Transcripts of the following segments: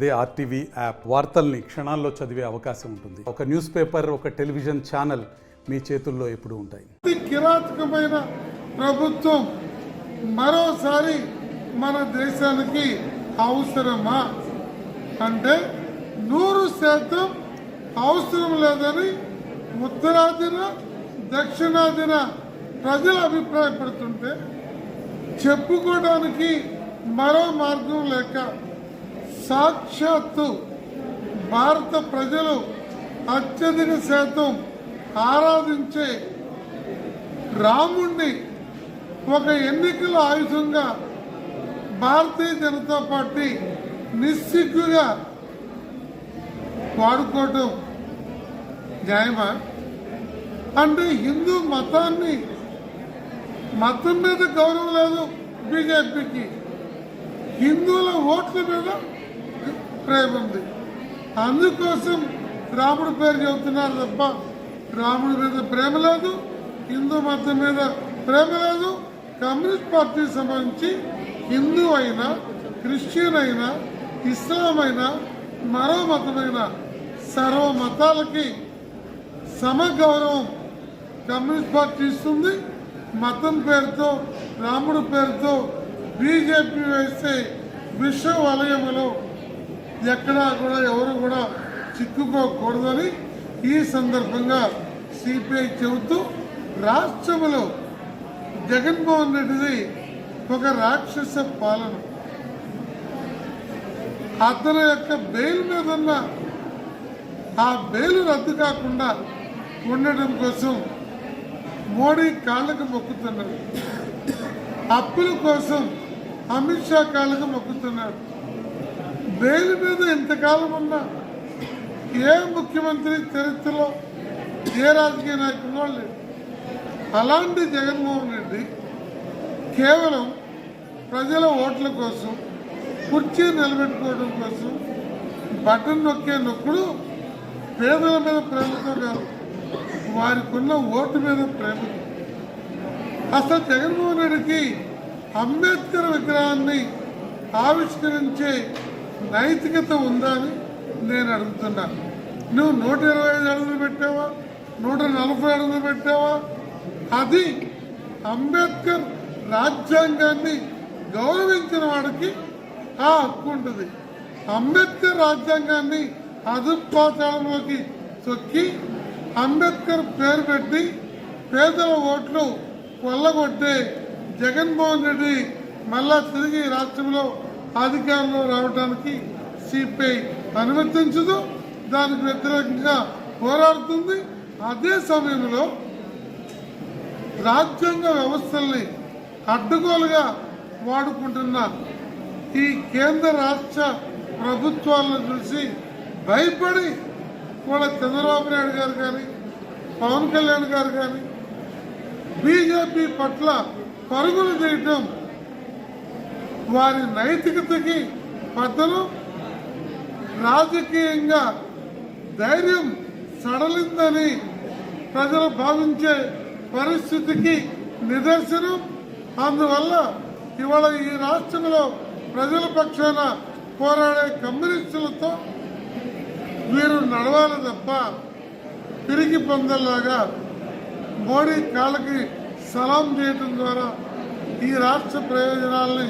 అదే RTV app వార్తల్ని క్షణాల్లో చదివే అవకాశం ఉంటుంది. ఒక న్యూస్ పేపర్, ఒక టెలివిజన్ ఛానల్ మీ చేతుల్లో ఎప్పుడూ ఉంటాయి. కిరాతకమైన ప్రభుత్వం మరోసారి మన దేశానికి అవసరమా అంటే 100% అవసరం లేదని ఉత్తరాదిన దక్షిణాదిన ప్రజలు అభిప్రాయపడుతుంటే చెప్పుకోవడానికి మరో మార్గం లేక సాక్షాత్తు భారత ప్రజలు అత్యధిక శాతం ఆరాధించే రాముణ్ణి ఒక ఎన్నికల ఆయుధంగా భారతీయ జనతా పార్టీ నిస్సిగ్గుగా వాడుకోవటం న్యాయమా? అంటే హిందూ మతాన్ని, మతం మీద గౌరవం లేదు బీజేపీకి, హిందువుల ఓట్ల మీద ప్రేమ ఉంది. అందుకోసం రాముడి పేరు చెబుతున్నారు తప్ప రాముడి మీద ప్రేమ లేదు, హిందూ మతం మీద ప్రేమ లేదు. కమ్యూనిస్ట్ పార్టీకి సంబంధించి హిందూ అయినా, క్రిస్టియన్ అయినా, ఇస్లాం అయినా, మరో మతమైన సర్వ మతాలకి సమగౌరవం కమ్యూనిస్ట్ పార్టీ ఇస్తుంది. మతం పేరుతో, రాముడి పేరుతో బీజేపీ వేసే విష వలయములో ఎక్కడా కూడా ఎవరు కూడా చిక్కుకోకూడదని ఈ సందర్భంగా సిపిఐ చెబుతూ, రాష్ట్రంలో జగన్మోహన్ రెడ్డిది ఒక రాక్షస పాలన. అతని యొక్క బెయిల్ మీద ఉన్న ఆ బెయిల్ రద్దు కాకుండా ఉండడం కోసం మోడీ కాళ్ళకు మొక్కుతున్నాడు. అప్పుల కోసం అమిత్ షా కాళ్ళకు మొక్కుతున్నాడు. బెయిల్ మీద ఇంతకాలం ఉన్నా ఏ ముఖ్యమంత్రి చరిత్రలో ఏ రాజకీయ నాయకులు లేదు. అలాంటి జగన్మోహన్ రెడ్డి కేవలం ప్రజల ఓట్ల కోసం, కుర్చీ నిలబెట్టుకోవడం కోసం బటన్ నొక్కే నొక్కుడు పేదల మీద ప్రేమతో కాదు, వారికి ఉన్న ఓటు మీద ప్రేమ. అసలు జగన్మోహన్ రెడ్డికి అంబేద్కర్ విగ్రహాన్ని ఆవిష్కరించే నైతికత ఉందా అని నేను అడుగుతున్నాను. నువ్వు 125 అడుగులు పెట్టావా, 140 అడుగులు పెట్టావా? అది అంబేద్కర్ రాజ్యాంగాన్ని గౌరవించిన వాడికి ఆ హక్కు ఉంటుంది. అంబేద్కర్ రాజ్యాంగాన్ని అదుపాతాళంలోకి తొక్కి అంబేద్కర్ పేరు పెట్టి పేదల ఓట్లు కొల్లగొట్టే జగన్మోహన్ రెడ్డి మళ్ళా తిరిగి రాష్ట్రంలో అధికారంలో రావడానికి సిపిఐ అనుమతించదు. దానికి వ్యతిరేకంగా పోరాడుతుంది. అదే సమయంలో రాజ్యాంగ వ్యవస్థల్ని అడ్డుగోలుగా వాడుకుంటున్న ఈ కేంద్ర రాష్ట్ర ప్రభుత్వాలను చూసి భయపడి కూడా చంద్రబాబు నాయుడు గారు కానీ, పవన్ కళ్యాణ్ గారు కానీ బీజేపీ పట్ల పరుగులు చేయటం వారి నైతికతకి పతనం, రాజకీయంగా ధైర్యం సడలిందని ప్రజలు భావించే పరిస్థితికి నిదర్శనం. అందువల్ల ఇవాళ ఈ రాష్ట్రంలో ప్రజల పక్షాన పోరాడే కమ్యూనిస్టులతో వీరు నడవాలి తప్ప తిరిగి పొందలాగా మోడీ కాళ్ళకి సలాం చేయటం ద్వారా ఈ రాష్ట్ర ప్రయోజనాలని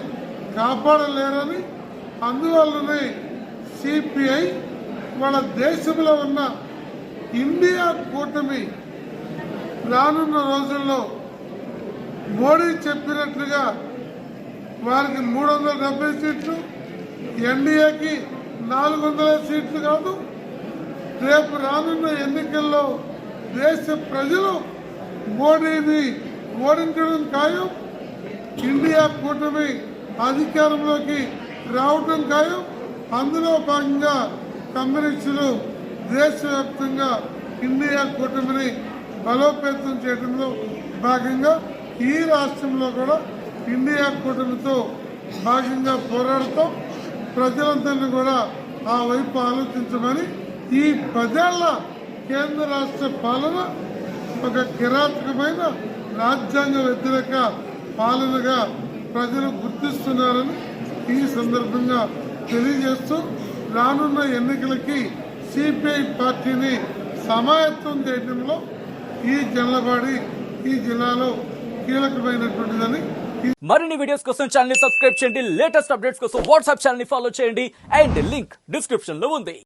కాపాడలేరని, అందువల్లనే సిపిఐ వాళ్ళ దేశంలో ఉన్న ఇండియా కూటమి రానున్న రోజుల్లో మోడీ చెప్పినట్లుగా వారికి 370 సీట్లు, ఎన్డీఏకి 400 సీట్లు కాదు, రేపు రానున్న ఎన్నికల్లో దేశ ప్రజలు మోడీని ఓడించడం ఖాయం. ఇండియా కూటమి అధికారంలోకి రావడం ఖాయం. అందులో భాగంగా కమ్యూనిస్టులు దేశవ్యాప్తంగా ఇండియా కూటమిని బలోపేతం చేయడంలో భాగంగా ఈ రాష్ట్రంలో కూడా ఇండియా కూటమితో భాగంగా పోరాడతాం. ప్రజలందరినీ కూడా ఆ వైపు ఆలోచించమని, ఈ 10 ఏళ్ల కేంద్ర రాష్ట్ర పాలన ఒక కిరాతకమైన రాజ్యాంగ వ్యతిరేక పాలనగా ప్రజలు గుర్తిస్తున్నారని ఈ సందర్భంగా తెలియజేస్తూ రానున్న ఎన్నికలకి సిపిఐ పార్టీని సమాయత్తం చేయడంలో ఈ జల్లబాడి ఈ జిల్లాలో కీలకమైనటువంటిదని. మరిన్ని వీడియోస్ కోసం ఛానల్ ని సబ్స్క్రైబ్ చేయండి. లేటెస్ట్ అప్డేట్స్ కోసం వాట్సాప్ ఛానల్ ని ఫాలో చేయండి. అండ్ లింక్ డిస్క్రిప్షన్ లో ఉంది.